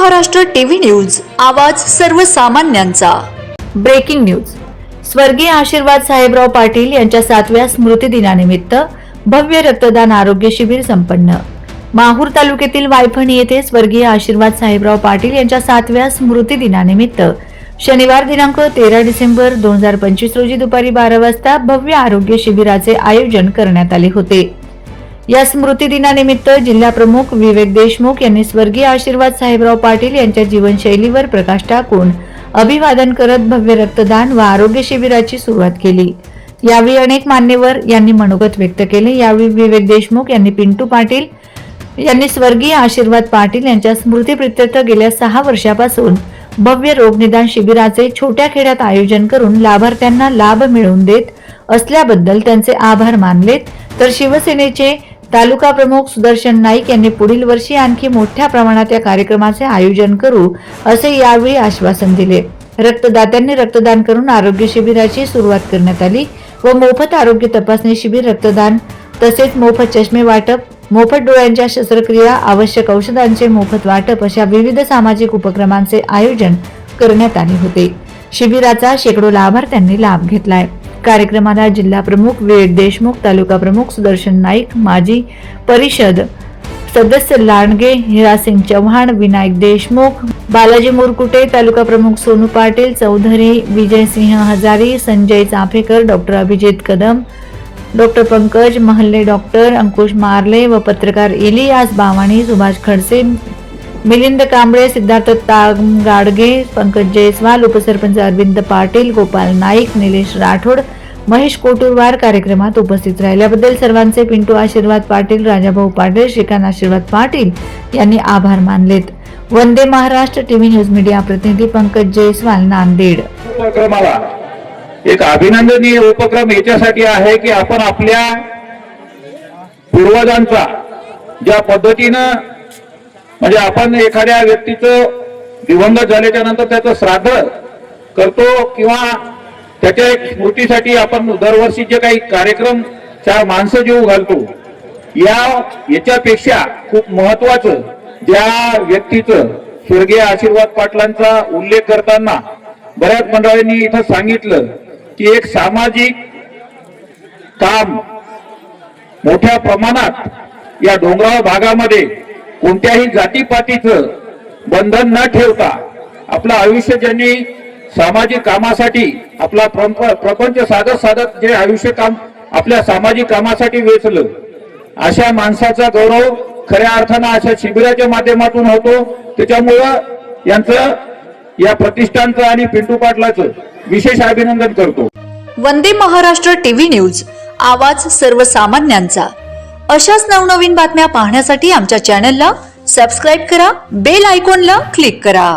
Maharashtra TV news, आवाज सर्वसामान्यांचा। Breaking news. स्वर्गीय आशीर्वाद साहेबराव पाटील यांच्या 7व्या स्मृतिदिनानिमित्त भव्य रक्तदान आरोग्य शिबिर संपन्न। माहूर तालुक्यातील वायफणी येथे स्वर्गीय आशीर्वाद साहेबराव पाटील यांच्या 7व्या स्मृतिदिनानिमित्त शनिवार दिनांक 13 डिसेंबर 2025 रोजी दुपारी 12 वाजता भव्य आरोग्य शिबिराचे आयोजन करण्यात आले होते। या स्मृती दिनानिमित्त जिल्हा प्रमुख विवेक देशमुख यांनी स्वर्गीय आशीर्वाद साहेबराव पाटील यांच्या जीवनशैलीवर प्रकाश टाकून अभिवादन करत भव्य रक्तदान व आरोग्य शिबिराची सुरुवात केली। यावेळी अनेक मान्यवर यांनी मनोगत व्यक्त केले। यावेळी विवेक देशमुख यांनी पिंटू पाटील यांनी स्वर्गीय आशीर्वाद पाटील यांच्या स्मृतीप्रित्यर्थ गेल्या 6 वर्षापासून भव्य रोग निदान शिबिराचे छोट्या खेड्यात आयोजन करून लाभार्थ्यांना लाभ मिळवून देत असल्याबद्दल त्यांचे आभार मानलेत। तर शिवसेनेचे तालुका प्रमुख सुदर्शन नाईक यांनी पुढील वर्षी आणखी मोठ्या प्रमाणात या कार्यक्रमाचे आयोजन करू असे यावेळी आश्वासन दिले। रक्तदात्यांनी रक्तदान करून आरोग्य शिबिराची सुरुवात करण्यात आली व मोफत आरोग्य तपासणी शिबिर, रक्तदान तसेच मोफत चष्मे वाटप, मोफत डोळ्यांच्या शस्त्रक्रिया, आवश्यक औषधांचे मोफत वाटप अशा विविध सामाजिक उपक्रमांचे आयोजन करण्यात आले होते। शिबिराचा शेकडो लाभार्थ्यांनी लाभ घेतलाय। कार्यक्रमाला जिल्हा प्रमुख विवेक देशमुख, तालुका प्रमुख सुदर्शन नाईक, माजी परिषद सदस्य लांडगे, हिरासिंग चव्हाण, विनायक देशमुख, बालाजी मुरकुटे, तालुका प्रमुख Sonu Patil Chaudhari, Vijaysinh Hazari, Sanjay Chaphekar, doctor Abhijit Kadam, doctor Pankaj Mahalle, doctor Ankush Marle व पत्रकार इलियास बावाणी, सुभाष खडसे, मिलिंद कांबळे, सिद्धार्थ गाडगे, पंकज जयस्वाल, उपसरपंच अरविंद पाटील, गोपाल नाईक, निलेश राठोड, महेश कोटुरवार कार्यक्रमात उपस्थित राहिल्याबद्दल सर्वांचे पिंटू आशीर्वाद पाटील, राजाभाऊ पाटील, श्रीकांत आशीर्वाद पाटील यांनी आभार मानलेत। Vande Maharashtra TV news media प्रतिनिधी पंकज जयस्वाल, नांदेड। उपक्रमाला एक अभिनंदनीय उपक्रम याच्यासाठी आहे की आपण आपल्या पूर्वजांचा ज्या पद्धतीनं म्हणजे आपण एखाद्या व्यक्तीचं दिवंगत झाल्याच्या नंतर त्याचं श्राद्ध करतो किंवा त्याच्या एक स्मृतीसाठी आपण दरवर्षी जे काही कार्यक्रम 4 माणसं जीव घालतो, याच्यापेक्षा खूप महत्वाचं ज्या व्यक्तीचं स्वर्गीय आशीर्वाद पाटलांचा उल्लेख करताना बऱ्याच मंडळींनी इथं सांगितलं की एक सामाजिक काम मोठ्या प्रमाणात या डोंगराळ भागामध्ये कोणत्याही जातीपातीचं बंधन न ठेवता आपलं आयुष्य ज्यांनी सामाजिक कामासाठी आपला प्रपंच साधत जे आयुष्य काम आपल्या सामाजिक कामासाठी वेचलं, अशा माणसाचा गौरव खऱ्या अर्थानं अशा शिबिराच्या माध्यमातून होतो। त्याच्यामुळं यांचं या प्रतिष्ठानचं आणि पिंटू पाटलाचं विशेष अभिनंदन करतो। वंदे महाराष्ट्र टीव्ही न्यूज, आवाज सर्वसामान्यांचा। अशाच नवनवीन बातम्या पाहण्यासाठी आमच्या चॅनलला सबस्क्राइब करा, बेल आयकॉनला क्लिक करा।